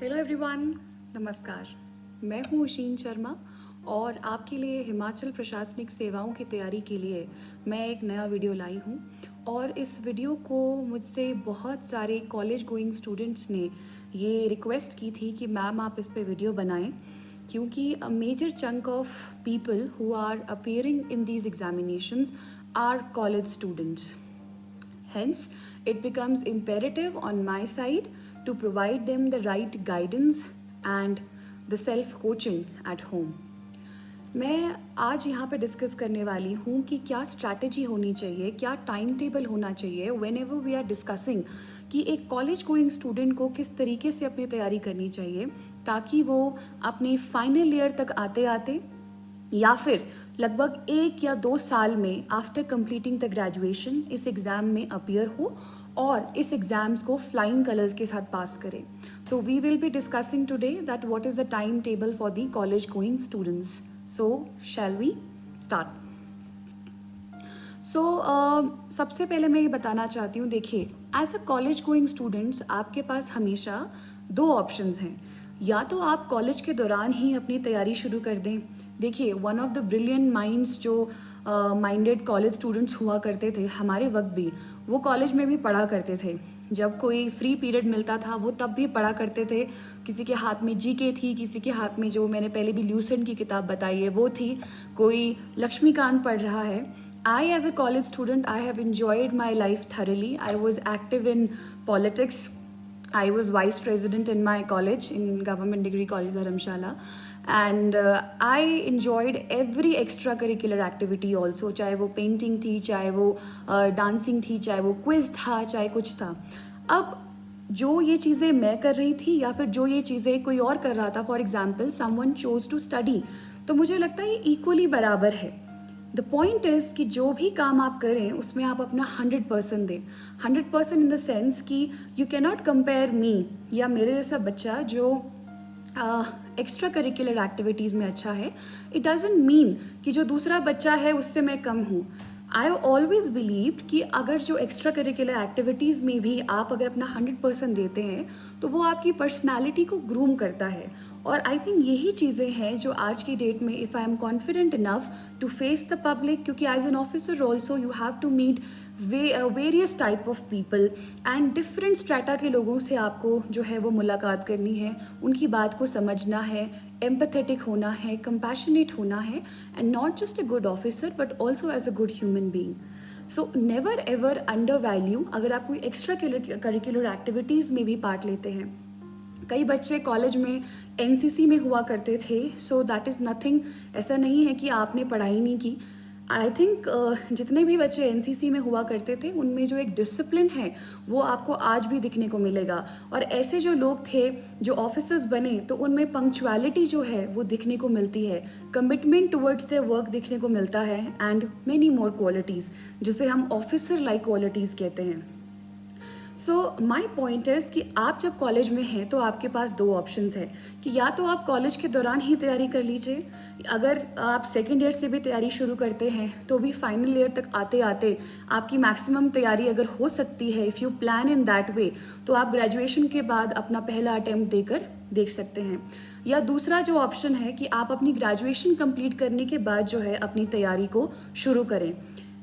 Hello everyone, नमस्कार। मैं हूँ उशीन शर्मा और आपके लिए हिमाचल प्रशासनिक सेवाओं की तैयारी के लिए मैं एक नया वीडियो लाई हूँ। और इस वीडियो को मुझसे बहुत सारे कॉलेज गोइंग स्टूडेंट्स ने ये रिक्वेस्ट की थी कि मैम आप इस पे वीडियो बनाएं, क्योंकि a major chunk of people who are appearing in these examinations are college students. Hence, it becomes imperative on my side to provide them the right guidance and the self-coaching at home. मैं आज यहाँ पे discuss करने वाली हूँ कि क्या strategy होनी चाहिए, क्या टाइम टेबल होना चाहिए whenever we are discussing कि एक कॉलेज गोइंग स्टूडेंट को किस तरीके से अपनी तैयारी करनी चाहिए ताकि वो अपने फाइनल ईयर तक आते आते या फिर लगभग 1 या 2 साल में आफ्टर कंप्लीटिंग द ग्रेजुएशन इस एग्ज़ाम में अपीयर हो और इस एग्ज़ाम्स को फ्लाइंग कलर्स के साथ पास करें. So we will be discussing today that what is the time table for the college going students. So shall we start. सबसे पहले मैं ये बताना चाहती हूँ, देखिए as a college going students आपके पास हमेशा 2 ऑप्शंस हैं. या तो आप कॉलेज के दौरान ही अपनी तैयारी शुरू कर दें. देखिए one of the brilliant minds जो माइंडेड कॉलेज स्टूडेंट्स हुआ करते थे हमारे वक्त भी, वो कॉलेज में भी पढ़ा करते थे. जब कोई फ्री पीरियड मिलता था वो तब भी पढ़ा करते थे. किसी के हाथ में जीके थी, किसी के हाथ में जो मैंने पहले भी ल्यूसेंट की किताब बताई है वो थी, कोई लक्ष्मीकांत पढ़ रहा है. I as a college student, I have enjoyed my life thoroughly. I was active in politics. I was vice president in my college, in Government Degree College Dharamshala, and I enjoyed every extracurricular activity also. चाहे वो painting थी, चाहे वो dancing थी, चाहे वो quiz था, चाहे कुछ था. अब जो ये चीज़ें मैं कर रही थी या फिर जो ये चीज़ें कोई और कर रहा था, for example someone chose to study, तो मुझे लगता है ये इक्वली बराबर है. द पॉइंट इज़ कि जो भी काम आप करें उसमें आप अपना 100% दें. 100% इन द सेंस कि you can not compare me या मेरे जैसा बच्चा जो एक्स्ट्रा करिकुलर एक्टिविटीज़ में अच्छा है. इट डजेंट मीन कि जो दूसरा बच्चा है उससे मैं कम हूँ. आई ऑलवेज बिलीव्ड कि अगर जो एक्स्ट्रा करिकुलर एक्टिविटीज़ में भी आप अगर अपना 100% देते हैं तो वो आपकी पर्सनैलिटी को ग्रूम करता है. और आई थिंक यही चीज़ें हैं जो आज की डेट में if I am confident enough to face the public, क्योंकि as an officer also you have to meet various type of people and different strata के लोगों से आपको जो है वो मुलाकात करनी है, उनकी बात को समझना है, एम्पैथेटिक होना है, कंपैशनेट होना है, and not just a good officer but also as a good human being. So never ever undervalue अगर आप कोई एक्स्ट्रा करिकुलर एक्टिविटीज़ में भी पार्ट लेते हैं. कई बच्चे कॉलेज में एनसीसी में हुआ करते थे, सो दैट इज़ नथिंग. ऐसा नहीं है कि आपने पढ़ाई नहीं की. आई थिंक जितने भी बच्चे एनसीसी में हुआ करते थे उनमें जो एक डिसिप्लिन है वो आपको आज भी दिखने को मिलेगा. और ऐसे जो लोग थे जो ऑफिसर्स बने तो उनमें पंक्चुअलिटी जो है वो दिखने को मिलती है, कमिटमेंट टुवर्ड्स देयर वर्क दिखने को मिलता है, एंड मेनी मोर क्वालिटीज़ जिसे हम ऑफिसर लाइक क्वालिटीज़ कहते हैं. सो माई पॉइंट इज़ कि आप जब कॉलेज में हैं तो आपके पास 2 ऑप्शंस हैं कि या तो आप कॉलेज के दौरान ही तैयारी कर लीजिए. अगर आप सेकेंड ईयर से भी तैयारी शुरू करते हैं तो भी फाइनल ईयर तक आते आते आपकी मैक्सिमम तैयारी अगर हो सकती है, if you plan in that way, तो आप ग्रेजुएशन के बाद अपना पहला अटैम्प्ट देकर देख सकते हैं. या दूसरा जो ऑप्शन है कि आप अपनी ग्रेजुएशन कंप्लीट करने के बाद जो है अपनी तैयारी को शुरू करें.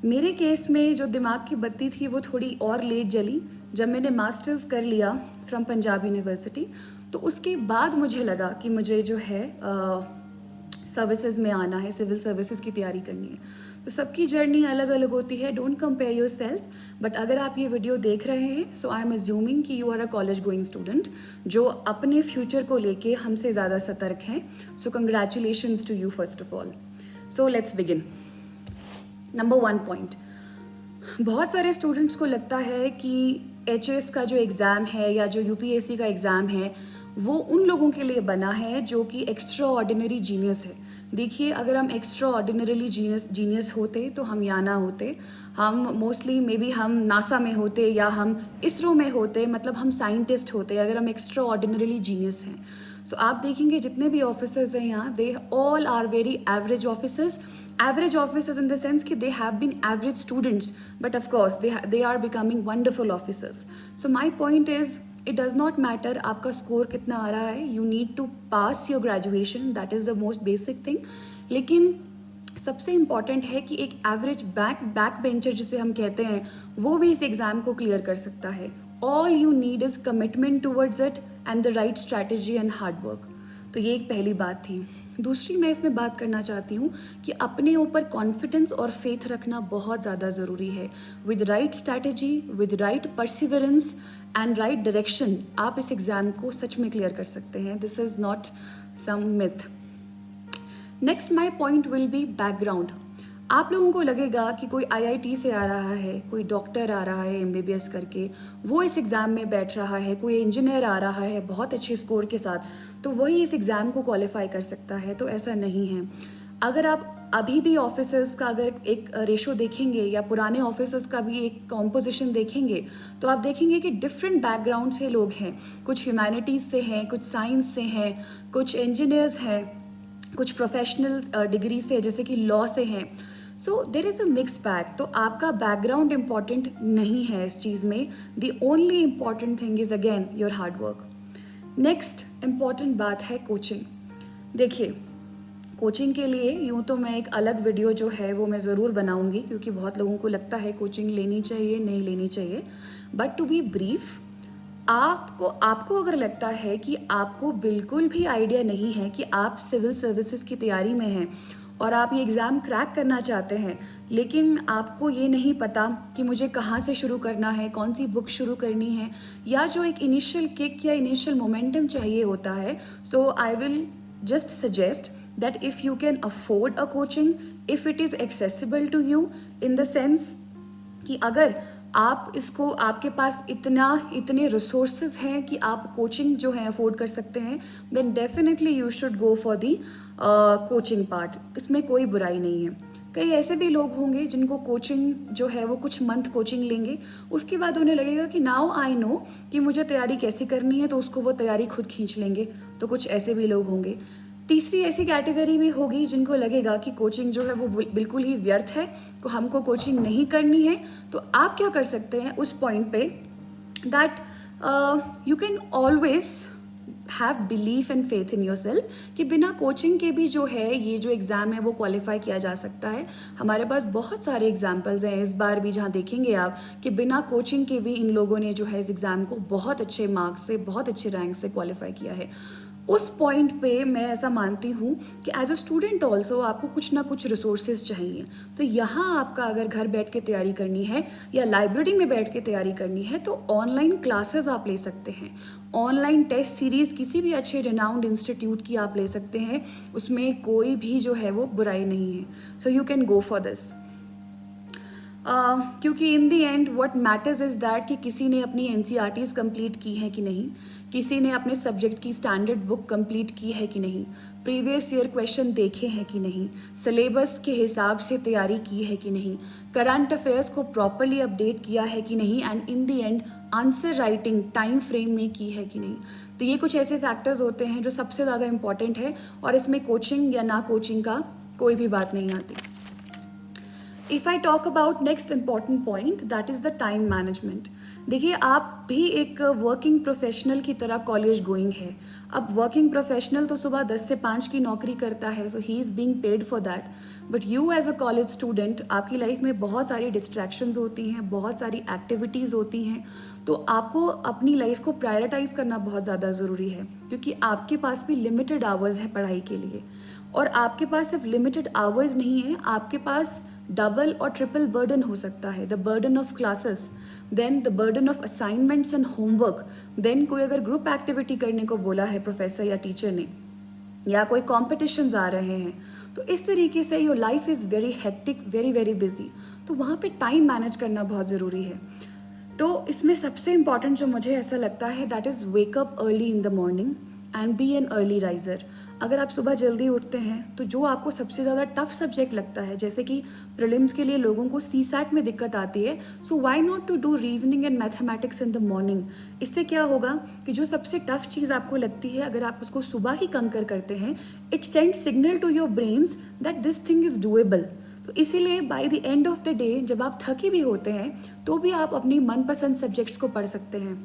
मेरे केस में जो दिमाग की बत्ती थी वो थोड़ी और लेट जली. जब मैंने मास्टर्स कर लिया फ्रॉम पंजाब यूनिवर्सिटी तो उसके बाद मुझे लगा कि मुझे जो है सर्विसेज में आना है, सिविल सर्विसेज की तैयारी करनी है. तो सबकी जर्नी अलग अलग होती है, don't compare yourself. But अगर आप ये वीडियो देख रहे हैं सो आई एम अज्यूमिंग कि you are a college going student जो अपने फ्यूचर को लेके हमसे ज़्यादा सतर्क हैं. So congratulations to you first of all. So let's begin. Number 1 point, बहुत सारे स्टूडेंट्स को लगता है कि एचएस का जो एग्ज़ाम है या जो यूपीएससी का एग्ज़ाम है वो उन लोगों के लिए बना है जो कि एक्स्ट्रा ऑर्डिनरी जीनियस है. देखिए अगर हम एक्स्ट्रा ऑर्डिनरीली जीनियस होते तो हम यहाँ ना होते. हम मोस्टली मे बी हम नासा में होते या हम इसरो में होते, मतलब हम साइंटिस्ट होते अगर हम एक्स्ट्रा ऑर्डिनरीली जीनियस हैं. सो आप देखेंगे जितने भी ऑफिसर्स हैं यहाँ, they all are very average officers. Average officers in the sense कि they have been average students, but of course they are becoming wonderful officers. So my point is it does not matter आपका score कितना आ रहा है, you need to pass your graduation, that is the most basic thing. लेकिन सबसे important है कि एक एवरेज बैक बेंचर जिसे हम कहते हैं वो भी इस एग्ज़ाम को क्लियर कर सकता है। All you need is commitment towards it and the right strategy and hard work. तो ये एक पहली बात थी। दूसरी मैं इसमें बात करना चाहती हूँ कि अपने ऊपर कॉन्फिडेंस और फेथ रखना बहुत ज़्यादा ज़रूरी है। With right strategy, with right perseverance and right direction आप इस एग्ज़ाम को सच में क्लियर कर सकते हैं। This is not some myth. Next my point will be background. आप लोगों को लगेगा कि कोई आईआईटी से आ रहा है, कोई डॉक्टर आ रहा है एमबीबीएस करके, वो इस एग्ज़ाम में बैठ रहा है, कोई इंजीनियर आ रहा है बहुत अच्छे स्कोर के साथ, तो वही इस एग्ज़ाम को क्वालिफाई कर सकता है। तो ऐसा नहीं है। अगर आप अभी भी ऑफिसर्स का अगर एक रेशो देखेंगे या पुराने ऑफिसर्स का भी एक कॉम्पोजिशन देखेंगे तो आप देखेंगे कि डिफरेंट बैकग्राउंड से लोग हैं। कुछ ह्यूमैनिटीज़ से हैं, कुछ साइंस से हैं, कुछ इंजीनियर्स हैं, कुछ प्रोफेशनल डिग्री से जैसे कि लॉ से हैं। So there is a mix bag. तो आपका बैकग्राउंड इम्पॉर्टेंट नहीं है इस चीज़ में। The only important thing is again your hard work. Next important बात है कोचिंग। देखिए, कोचिंग के लिए यूँ तो मैं एक अलग वीडियो जो है वो मैं ज़रूर बनाऊंगी, क्योंकि बहुत लोगों को लगता है कोचिंग लेनी चाहिए नहीं लेनी चाहिए। बट टू बी ब्रीफ, आपको अगर लगता है कि आपको बिल्कुल भी आइडिया नहीं है कि आप सिविल सर्विसेज की तैयारी में हैं और आप ये एग्ज़ाम क्रैक करना चाहते हैं, लेकिन आपको ये नहीं पता कि मुझे कहाँ से शुरू करना है, कौन सी बुक शुरू करनी है, या जो एक इनिशियल किक या इनिशियल मोमेंटम चाहिए होता है, so I will just suggest that if you can afford a coaching, if it is accessible to you in the sense कि अगर आप इसको, आपके पास इतने रिसोर्सेज हैं कि आप कोचिंग जो है अफोर्ड कर सकते हैं, then definitely you should go for the coaching part. इसमें कोई बुराई नहीं है। कई ऐसे भी लोग होंगे जिनको कोचिंग जो है वो कुछ मंथ कोचिंग लेंगे, उसके बाद उन्हें लगेगा कि नाउ आई नो कि मुझे तैयारी कैसे करनी है, तो उसको वो तैयारी खुद खींच लेंगे। तो कुछ ऐसे भी लोग होंगे। तीसरी ऐसी कैटेगरी भी होगी जिनको लगेगा कि कोचिंग जो है वो बिल्कुल ही व्यर्थ है, तो हमको कोचिंग नहीं करनी है। तो आप क्या कर सकते हैं उस पॉइंट पे, that you can always have belief and faith in your self कि बिना कोचिंग के भी जो है ये जो एग्ज़ाम है वो क्वालिफाई किया जा सकता है। हमारे पास बहुत सारे एग्जाम्पल्स हैं इस बार भी, जहाँ देखेंगे आप कि बिना कोचिंग के भी इन लोगों ने जो है इस एग्ज़ाम को बहुत अच्छे मार्क्स से, बहुत अच्छे रैंक से क्वालिफाई किया है। उस पॉइंट पे मैं ऐसा मानती हूँ कि एज अ स्टूडेंट ऑल्सो आपको कुछ ना कुछ रिसोर्सेज चाहिए। तो यहाँ आपका अगर घर बैठ के तैयारी करनी है या लाइब्रेरी में बैठ के तैयारी करनी है, तो ऑनलाइन क्लासेस आप ले सकते हैं। ऑनलाइन टेस्ट सीरीज़ किसी भी अच्छे रिनाउंड इंस्टीट्यूट की आप ले सकते हैं, उसमें कोई भी जो है वो बुराई नहीं है। So you can go for this. क्योंकि in the end what matters is that कि किसी ने अपनी NCERTs कंप्लीट की हैं कि नहीं, किसी ने अपने सब्जेक्ट की स्टैंडर्ड बुक कंप्लीट की है कि नहीं, प्रीवियस ईयर क्वेश्चन देखे हैं कि नहीं, सिलेबस के हिसाब से तैयारी की है कि नहीं, करंट अफेयर्स को प्रॉपरली अपडेट किया है कि नहीं, and in the and answer writing time frame में की है कि नहीं। तो ये कुछ ऐसे फैक्टर्स होते हैं जो सबसे ज़्यादा इंपॉर्टेंट है, और इसमें कोचिंग या ना कोचिंग का कोई भी बात नहीं आती। If I talk about next important point, that is the time management. देखिए, आप भी एक वर्किंग प्रोफेशनल की तरह कॉलेज गोइंग है। अब वर्किंग प्रोफेशनल तो सुबह 10 से 5 की नौकरी करता है, so he is being paid for that. But you as a college student, आपकी लाइफ में बहुत सारी डिस्ट्रैक्शंस होती हैं, बहुत सारी एक्टिविटीज़ होती हैं, तो आपको अपनी लाइफ को प्रायोरिटाइज करना बहुत ज़्यादा ज़रूरी है, क्योंकि आपके पास भी लिमिटेड आवर्स हैं पढ़ाई के लिए। और आपके पास सिर्फ लिमिटेड आवर्स नहीं है, आपके पास डबल और ट्रिपल बर्डन हो सकता है। The burden of classes, then the burden of assignments and homework, then कोई अगर ग्रुप एक्टिविटी करने को बोला है प्रोफेसर या टीचर ने, या कोई कॉम्पिटिशन्स आ रहे हैं, तो इस तरीके से your life is very hectic, very very busy. तो वहाँ पे टाइम मैनेज करना बहुत ज़रूरी है। तो इसमें सबसे इम्पॉर्टेंट जो मुझे ऐसा लगता है, that is wake up early in the morning and be an early riser. अगर आप सुबह जल्दी उठते हैं तो जो आपको सबसे ज़्यादा टफ सब्जेक्ट लगता है, जैसे कि प्रीलिम्स के लिए लोगों को CSAT में दिक्कत आती है, so why not to do reasoning and mathematics in the morning. इससे क्या होगा कि जो सबसे टफ चीज़ आपको लगती है, अगर आप उसको सुबह ही कंकर करते हैं, it send signal to your brains that this thing is doable. तो इसीलिए by the end of the day जब आप थके भी होते हैं तो भी आप अपनी मनपसंद सब्जेक्ट्स को पढ़ सकते हैं।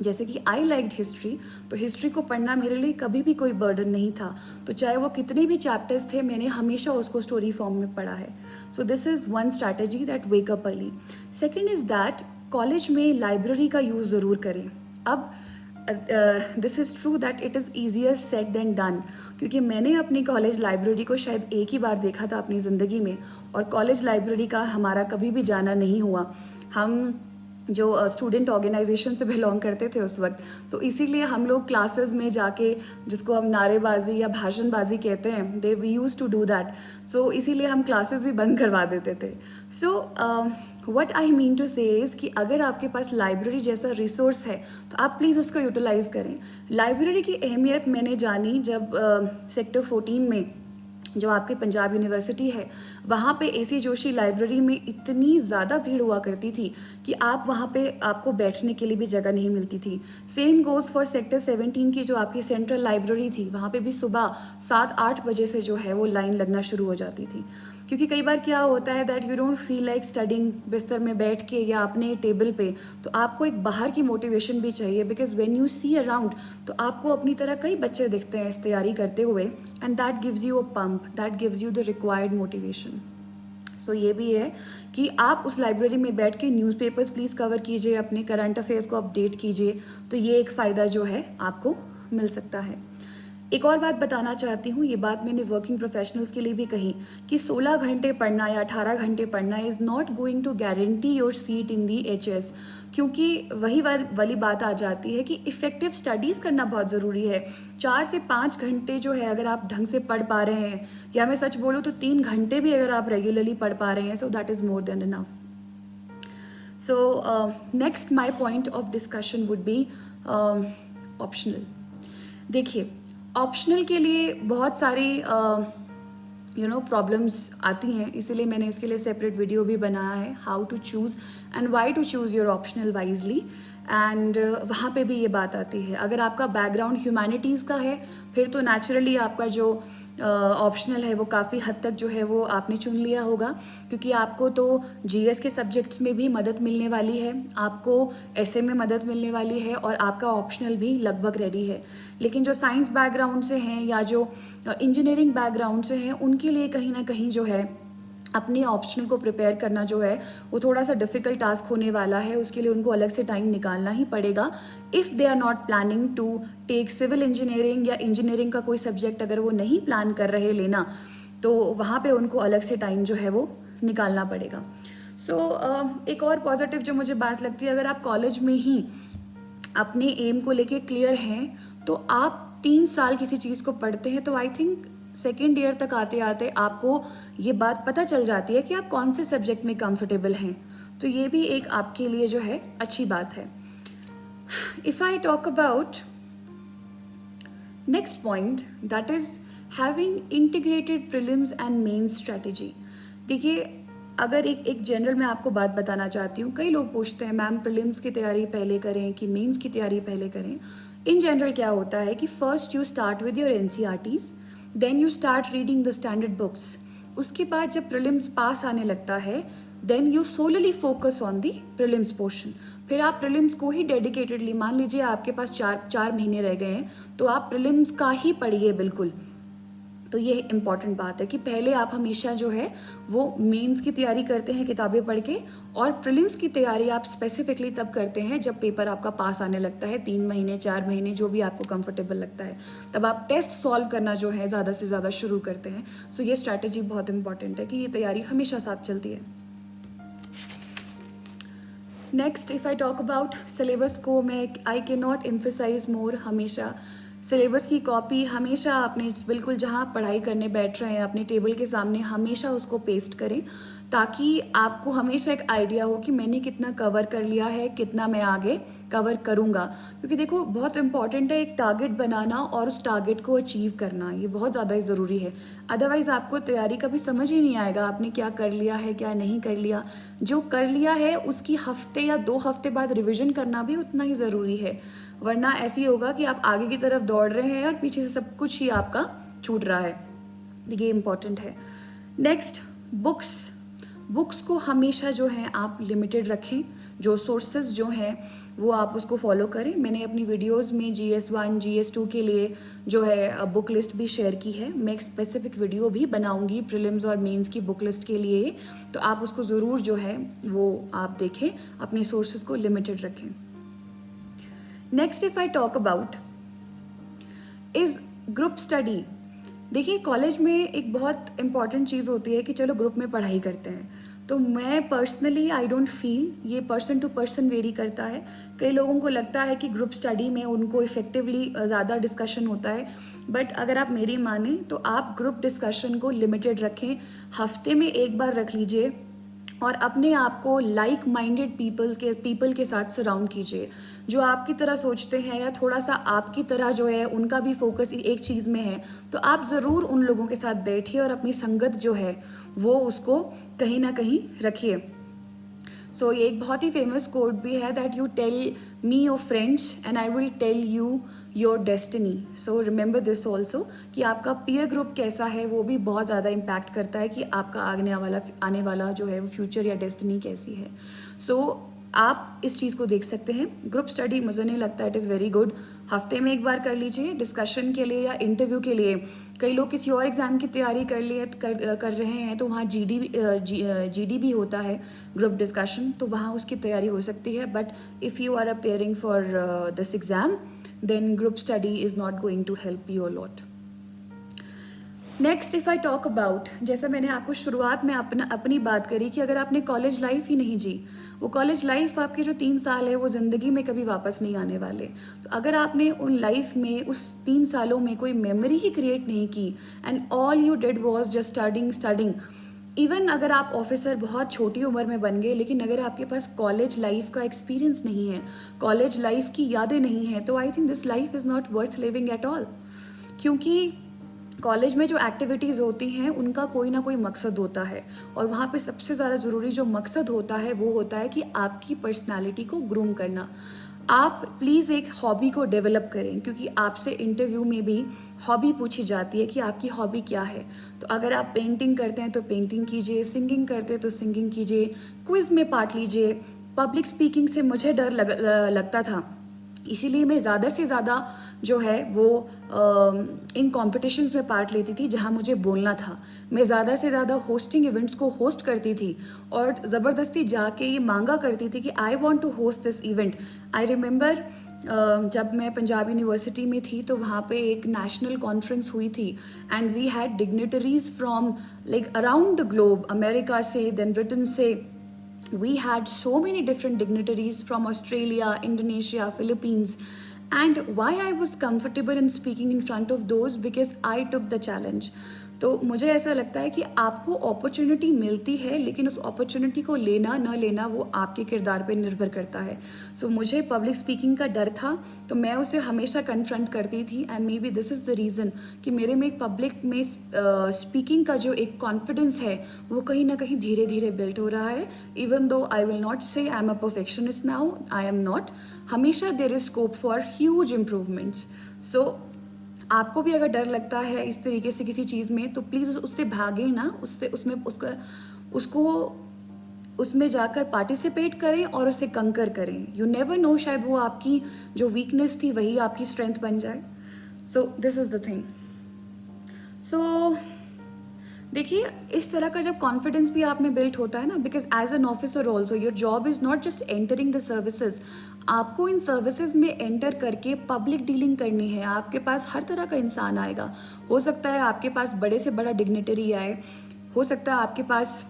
जैसे कि आई लाइक्ड हिस्ट्री, तो हिस्ट्री को पढ़ना मेरे लिए कभी भी कोई बर्डन नहीं था। तो चाहे वो कितने भी चैप्टर्स थे, मैंने हमेशा उसको स्टोरी फॉर्म में पढ़ा है। So this is one strategy that wake up early. Second is that college में लाइब्रेरी का यूज़ ज़रूर करें। अब this is true that it is easier said than done, क्योंकि मैंने अपनी कॉलेज लाइब्रेरी को शायद एक ही बार देखा था अपनी ज़िंदगी में, और कॉलेज लाइब्रेरी का हमारा कभी भी जाना नहीं हुआ। हम जो स्टूडेंट ऑर्गेनाइजेशन से बिलोंग करते थे उस वक्त, तो इसीलिए हम लोग क्लासेस में जाके, जिसको हम नारेबाजी या भाषणबाजी कहते हैं, they we use to do that, so इसीलिए हम क्लासेस भी बंद करवा देते थे। So what I mean to say is कि अगर आपके पास लाइब्रेरी जैसा रिसोर्स है तो आप प्लीज़ उसको यूटिलाइज़ करें। लाइब्रेरी की अहमियत मैंने जानी जब सेक्टर 14 में, जो आपकी पंजाब यूनिवर्सिटी है, वहाँ पे एसी जोशी लाइब्रेरी में इतनी ज़्यादा भीड़ हुआ करती थी कि आप वहाँ पे आपको बैठने के लिए भी जगह नहीं मिलती थी। सेम गोज़ फॉर सेक्टर 17 की जो आपकी सेंट्रल लाइब्रेरी थी, वहाँ पे भी सुबह 7-8 बजे से जो है वो लाइन लगना शुरू हो जाती थी। क्योंकि कई बार क्या होता है that you don't feel like studying बिस्तर में बैठ के या अपने टेबल पे, तो आपको एक बाहर की मोटिवेशन भी चाहिए, because when you see around तो आपको अपनी तरह कई बच्चे दिखते हैं इस तैयारी करते हुए, and that gives you a pump, that gives you the required motivation. So ये भी है कि आप उस लाइब्रेरी में बैठ के न्यूज़पेपर्स प्लीज़ कवर कीजिए, अपने करंट अफेयर्स को अपडेट कीजिए, तो ये एक फ़ायदा जो है आपको मिल सकता है। एक और बात बताना चाहती हूँ, ये बात मैंने वर्किंग प्रोफेशनल्स के लिए भी कही कि 16 घंटे पढ़ना या 18 घंटे पढ़ना is not going to guarantee your seat in the HS, क्योंकि वही वाली बात आ जाती है कि इफ़ेक्टिव स्टडीज़ करना बहुत ज़रूरी है। 4 से 5 घंटे जो है अगर आप ढंग से पढ़ पा रहे हैं, या मैं सच बोलूँ तो 3 घंटे भी अगर आप रेगुलरली पढ़ पा रहे हैं, so that is more than enough. So next my point of discussion would be optional. देखिए, ऑप्शनल के लिए बहुत सारी प्रॉब्लम्स आती हैं, इसीलिए मैंने इसके लिए सेपरेट वीडियो भी बनाया है, how to choose and why to choose your optional wisely. And वहाँ पे भी ये बात आती है, अगर आपका बैकग्राउंड ह्यूमैनिटीज़ का है फिर तो नेचुरली आपका जो ऑप्शनल है वो काफ़ी हद तक जो है वो आपने चुन लिया होगा, क्योंकि आपको तो जीएस के सब्जेक्ट्स में भी मदद मिलने वाली है, आपको एसए में मदद मिलने वाली है, और आपका ऑप्शनल भी लगभग रेडी है। लेकिन जो साइंस बैकग्राउंड से हैं या जो इंजीनियरिंग बैकग्राउंड से हैं, उनके लिए कहीं ना कहीं जो है अपने ऑप्शनल को प्रिपेयर करना जो है वो थोड़ा सा डिफ़िकल्ट टास्क होने वाला है। उसके लिए उनको अलग से टाइम निकालना ही पड़ेगा। If they are not planning to take civil engineering या इंजीनियरिंग का कोई सब्जेक्ट अगर वो नहीं प्लान कर रहे लेना, तो वहाँ पे उनको अलग से टाइम जो है वो निकालना पड़ेगा। सो एक और पॉजिटिव जो मुझे बात लगती है, अगर आप कॉलेज में ही अपने एम को लेके क्लियर हैं, तो आप 3 साल किसी चीज़ को पढ़ते हैं तो आई थिंक सेकेंड ईयर तक आते आते आपको ये बात पता चल जाती है कि आप कौन से सब्जेक्ट में कंफर्टेबल हैं। तो ये भी एक आपके लिए जो है अच्छी बात है। If I talk about next point, that is having integrated prelims and mains strategy. देखिए, अगर एक जनरल मैं आपको बात बताना चाहती हूँ, कई लोग पूछते हैं मैम प्रीलिम्स की तैयारी पहले करें कि मेंस की तैयारी पहले करें। इन जनरल क्या होता है कि first you start with your NCERTs, then you start reading the standard books. उसके बाद जब प्रीलिम्स पास आने लगता है, then you solely focus on the prelims portion. फिर आप प्रीलिम्स को ही डेडिकेटेडली, मान लीजिए आपके पास 4 महीने रह गए हैं, तो आप प्रीलिम्स का ही पढ़िए बिल्कुल। तो ये इम्पॉर्टेंट बात है कि पहले आप हमेशा जो है वो मेंस की तैयारी करते हैं किताबें पढ़ के, और प्रीलिम्स की तैयारी आप स्पेसिफिकली तब करते हैं जब पेपर आपका पास आने लगता है, 3 महीने 4 महीने जो भी आपको कंफर्टेबल लगता है, तब आप टेस्ट सॉल्व करना जो है ज़्यादा से ज़्यादा शुरू करते हैं। सो ये स्ट्रैटेजी बहुत इंपॉर्टेंट है कि ये तैयारी हमेशा साथ चलती है। Next, if I talk about syllabus को, मैं आई कैन नॉट एम्फेसाइज मोर, हमेशा सिलेबस की कॉपी हमेशा अपने बिल्कुल जहाँ पढ़ाई करने बैठ रहे हैं अपने टेबल के सामने हमेशा उसको पेस्ट करें, ताकि आपको हमेशा एक आइडिया हो कि मैंने कितना कवर कर लिया है, कितना मैं आगे कवर करूँगा। क्योंकि देखो, बहुत इंपॉर्टेंट है एक टारगेट बनाना और उस टारगेट को अचीव करना, ये बहुत ज़्यादा ज़रूरी है। अदरवाइज़ आपको तैयारी कभी समझ ही नहीं आएगा आपने क्या कर लिया है, क्या नहीं कर लिया। जो कर लिया है उसकी हफ्ते या 2 हफ्ते बाद रिविज़न करना भी उतना ही ज़रूरी है, वरना ऐसी होगा कि आप आगे की तरफ दौड़ रहे हैं और पीछे से सब कुछ ही आपका छूट रहा है। ये इम्पॉर्टेंट है। नेक्स्ट, बुक्स को हमेशा जो है आप लिमिटेड रखें। जो सोर्सेज जो हैं वो आप उसको फॉलो करें। मैंने अपनी वीडियोस में GS1 GS2 के लिए जो है बुक लिस्ट भी शेयर की है। मैं एक स्पेसिफिक वीडियो भी बनाऊंगी प्रीलिम्स और मेंस की बुक लिस्ट के लिए, तो आप उसको ज़रूर जो है वो आप देखें, अपने सोर्सेज को लिमिटेड रखें। Next if I talk about is group study. देखिए कॉलेज में एक बहुत इंपॉर्टेंट चीज़ होती है कि चलो ग्रुप में पढ़ाई करते हैं, तो मैं पर्सनली आई डोंट फील, ये पर्सन टू पर्सन वेरी करता है। कई लोगों को लगता है कि ग्रुप स्टडी में उनको इफेक्टिवली ज़्यादा डिस्कशन होता है, बट अगर आप मेरी माने तो आप ग्रुप डिस्कशन को लिमिटेड रखें, हफ्ते में एक बार रख लीजिए और अपने आप को लाइक माइंडेड पीपल के साथ सराउंड कीजिए, जो आपकी तरह सोचते हैं या थोड़ा सा आपकी तरह जो है उनका भी फोकस एक चीज़ में है, तो आप ज़रूर उन लोगों के साथ बैठिए और अपनी संगत जो है वो उसको कहीं ना कहीं रखिए। सो ये एक बहुत ही फेमस कोट भी है that you tell me your friends and I will tell you your destiny. So remember this also कि आपका पीयर ग्रुप कैसा है वो भी बहुत ज़्यादा इम्पैक्ट करता है कि आपका आने वाला जो है वो फ्यूचर या डेस्टिनी कैसी है। सो आप इस चीज़ को देख सकते हैं। ग्रुप स्टडी मुझे नहीं लगता इट इज़ वेरी गुड, हफ्ते में एक बार कर लीजिए डिस्कशन के लिए या इंटरव्यू के लिए। कई लोग किसी और एग्ज़ाम की तैयारी कर रहे हैं, तो वहाँ GD भी होता है ग्रुप डिस्कशन, तो वहाँ उसकी तैयारी हो सकती है। But if you are appearing for this exam then group study is not going to help you a lot. Next if I talk about, जैसा मैंने आपको शुरुआत में अपनी बात करी कि अगर आपने कॉलेज लाइफ ही नहीं जी, वो कॉलेज लाइफ आपके जो 3 साल है वो ज़िंदगी में कभी वापस नहीं आने वाले। तो अगर आपने उन लाइफ में उस 3 सालों में कोई मेमोरी ही क्रिएट नहीं की and all you did was just studying, even अगर आप ऑफिसर बहुत छोटी उम्र में बन गए, लेकिन अगर आपके पास कॉलेज लाइफ का एक्सपीरियंस नहीं है, कॉलेज लाइफ की यादें नहीं हैं, तो I think this life is not worth living at all. क्योंकि कॉलेज में जो एक्टिविटीज़ होती हैं उनका कोई ना कोई मकसद होता है, और वहाँ पे सबसे ज़्यादा ज़रूरी जो मकसद होता है वो होता है कि आपकी पर्सनालिटी को ग्रूम करना। आप प्लीज़ एक हॉबी को डेवलप करें, क्योंकि आपसे इंटरव्यू में भी हॉबी पूछी जाती है कि आपकी हॉबी क्या है। तो अगर आप पेंटिंग करते हैं तो पेंटिंग कीजिए, सिंगिंग करते हैं तो सिंगिंग कीजिए, क्विज़ में पार्ट लीजिए। पब्लिक स्पीकिंग से मुझे डर लगता था, इसीलिए मैं ज़्यादा से ज़्यादा जो है वो इन कॉम्पिटिशन्स में पार्ट लेती थी जहाँ मुझे बोलना था। मैं ज़्यादा से ज़्यादा होस्टिंग इवेंट्स को होस्ट करती थी और ज़बरदस्ती जाके ये मांगा करती थी कि I want to host this event. I remember जब मैं पंजाब यूनिवर्सिटी में थी तो वहाँ पे एक नेशनल कॉन्फ्रेंस हुई थी and we had dignitaries from like around the globe, America से, देन ब्रिटेन से। We had so many different dignitaries from Australia, Indonesia, Philippines, and why I was comfortable in speaking in front of those because I took the challenge. तो मुझे ऐसा लगता है कि आपको opportunity मिलती है, लेकिन उस अपॉर्चुनिटी को लेना न लेना वो आपके किरदार पे निर्भर करता है। सो मुझे पब्लिक स्पीकिंग का डर था, तो मैं उसे हमेशा कन्फ्रंट करती थी and may be this is the reason कि मेरे में पब्लिक में स्पीकिंग का जो एक कॉन्फिडेंस है वो कहीं ना कहीं धीरे धीरे बिल्ड हो रहा है। Even though I will not say I am a perfectionist now, I am not, हमेशा there is scope for huge improvements. So आपको भी अगर डर लगता है इस तरीके से किसी चीज़ में, तो प्लीज़ उससे भागें ना, उसको उसमें जाकर पार्टिसिपेट करें और उसे कंकर करें। यू नेवर नो, शायद वो आपकी जो वीकनेस थी वही आपकी स्ट्रेंथ बन जाए। So this is the thing. So देखिए इस तरह का जब कॉन्फिडेंस भी आप में बिल्ट होता है ना, because as an officer also your job is not just entering the services. आपको इन सर्विसेज में एंटर करके पब्लिक डीलिंग करनी है। आपके पास हर तरह का इंसान आएगा। हो सकता है आपके पास बड़े से बड़ा डिग्नेटरी आए, हो सकता है आपके पास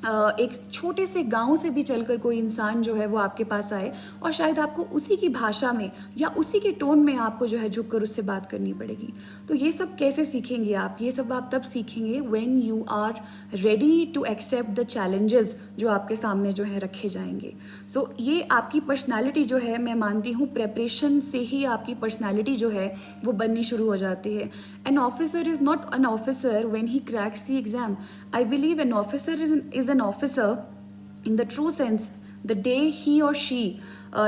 एक छोटे से गांव से भी चलकर कोई इंसान जो है वो आपके पास आए और शायद आपको उसी की भाषा में या उसी के टोन में आपको जो है झुककर उससे बात करनी पड़ेगी। तो ये सब कैसे सीखेंगे आप? ये सब आप तब सीखेंगे when you are ready to accept the challenges जो आपके सामने जो है रखे जाएंगे। सो ये आपकी पर्सनैलिटी जो है, मैं मानती हूँ प्रेपरेशन से ही आपकी पर्सनैलिटी जो है वो बननी शुरू हो जाती है। An officer is not an officer when he cracks the exam. I believe an officer is an officer in the true sense the day he or she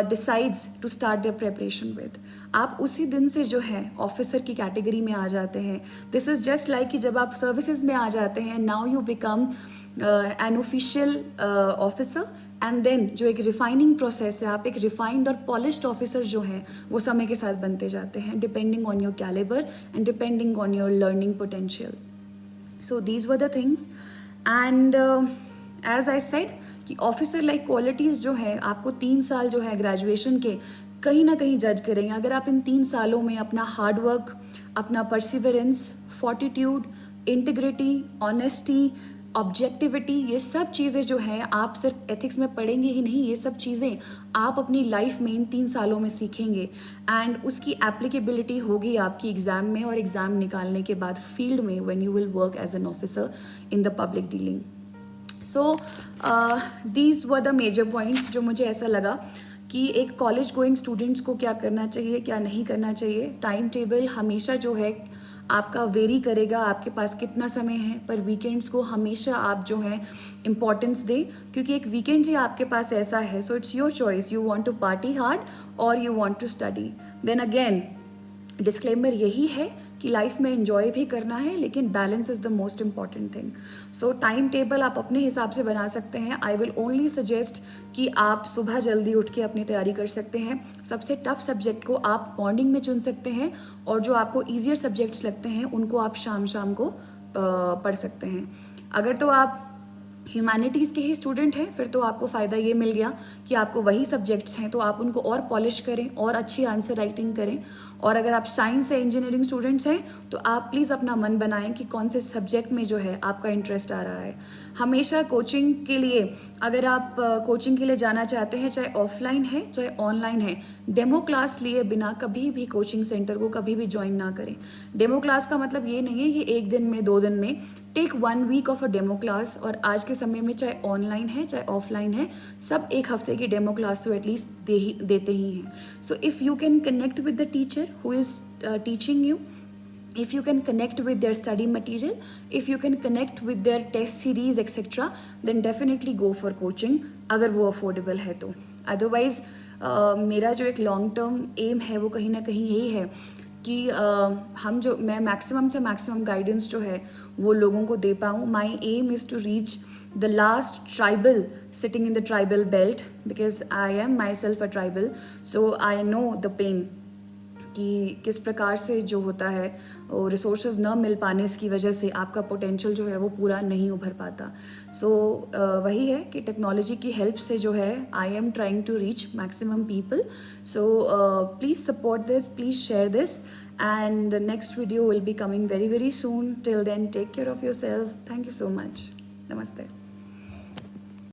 decides to start their preparation with। आप उसी दिन से जो है officer की category में आ जाते हैं। दिस इज़ जस्ट लाइक कि जब आप सर्विसेज में आ जाते हैं, now you become an official officer and then जो एक रिफाइनिंग प्रोसेस है, आप एक रिफाइंड और पॉलिश्ड ऑफिसर जो हैं वो समय के साथ बनते जाते हैं, depending on your calibre and depending on your learning potential. So these were the things. And as I said कि ऑफिसर लाइक क्वालिटीज़ जो है आपको 3 साल जो है ग्रेजुएशन के कहीं ना कहीं जज करेंगे. अगर आप इन 3 सालों में अपना हार्ड वर्क, अपना perseverance, fortitude, integrity, honesty, objectivity, ये सब चीज़ें जो हैं आप सिर्फ एथिक्स में पढ़ेंगे ही नहीं, ये सब चीज़ें आप अपनी लाइफ में इन 3 सालों में सीखेंगे एंड उसकी एप्लीकेबिलिटी होगी आपकी एग्ज़ाम में और एग्ज़ाम निकालने के बाद फील्ड में when you will work as an officer in the public dealing. So these were the major points जो मुझे ऐसा लगा कि एक कॉलेज गोइंग स्टूडेंट्स को क्या करना चाहिए, क्या नहीं करना चाहिए. टाइम टेबल हमेशा जो है आपका वेरी करेगा, आपके पास कितना समय है, पर वीकेंड्स को हमेशा आप जो है इम्पॉर्टेंस दें क्योंकि एक वीकेंड ही आपके पास ऐसा है. So it's your choice, you want to party hard और you want to study. Then again disclaimer यही है कि लाइफ में एंजॉय भी करना है लेकिन balance is the most important thing. So time table आप अपने हिसाब से बना सकते हैं. आई विल ओनली सजेस्ट कि आप सुबह जल्दी उठ के अपनी तैयारी कर सकते हैं. सबसे टफ सब्जेक्ट को आप मॉर्निंग में चुन सकते हैं और जो आपको ईजियर सब्जेक्ट्स लगते हैं उनको आप शाम शाम को पढ़ सकते हैं. अगर तो आप ह्यूमैनिटीज़ के ही स्टूडेंट हैं फिर तो आपको फ़ायदा ये मिल गया कि आपको वही सब्जेक्ट्स हैं तो आप उनको और पॉलिश करें और अच्छी आंसर राइटिंग करें. और अगर आप साइंस या इंजीनियरिंग स्टूडेंट्स हैं तो आप प्लीज़ अपना मन बनाएं कि कौन से सब्जेक्ट में जो है आपका इंटरेस्ट आ रहा है. हमेशा कोचिंग के लिए, अगर आप कोचिंग के लिए जाना चाहते हैं, चाहे ऑफलाइन है चाहे ऑनलाइन है, डेमो क्लास लिए बिना कभी भी कोचिंग सेंटर को कभी भी ज्वाइन ना करें. डेमो क्लास का मतलब ये नहीं है कि 1 दिन में 2 दिन में. Take 1 week of a demo class. और आज के समय में चाहे ऑनलाइन है चाहे ऑफलाइन है, सब 1 हफ्ते की डेमो क्लास तो एटलीस्ट देते ही हैं. So if you can connect with the teacher who is teaching you, if you can connect with their study material, if you can connect with their test series etc, then definitely go for coaching अगर वो affordable है तो. Otherwise मेरा जो एक long term M है वो कहीं ना कहीं यही है कि मैं मैक्सिमम से मैक्सिमम गाइडेंस जो है वो लोगों को दे पाऊँ. My aim is to reach the last tribal sitting in the tribal belt because I am myself a tribal. So I know the pain कि किस प्रकार से जो होता है वो रिसोर्सेज न मिल पाने की वजह से आपका पोटेंशियल जो है वो पूरा नहीं उभर पाता. सो वही है कि टेक्नोलॉजी की हेल्प से जो है I am trying to reach maximum people. So please support this, please share this and next video will be coming very very soon. Till then, take care of yourself. Thank you so much. Namaste.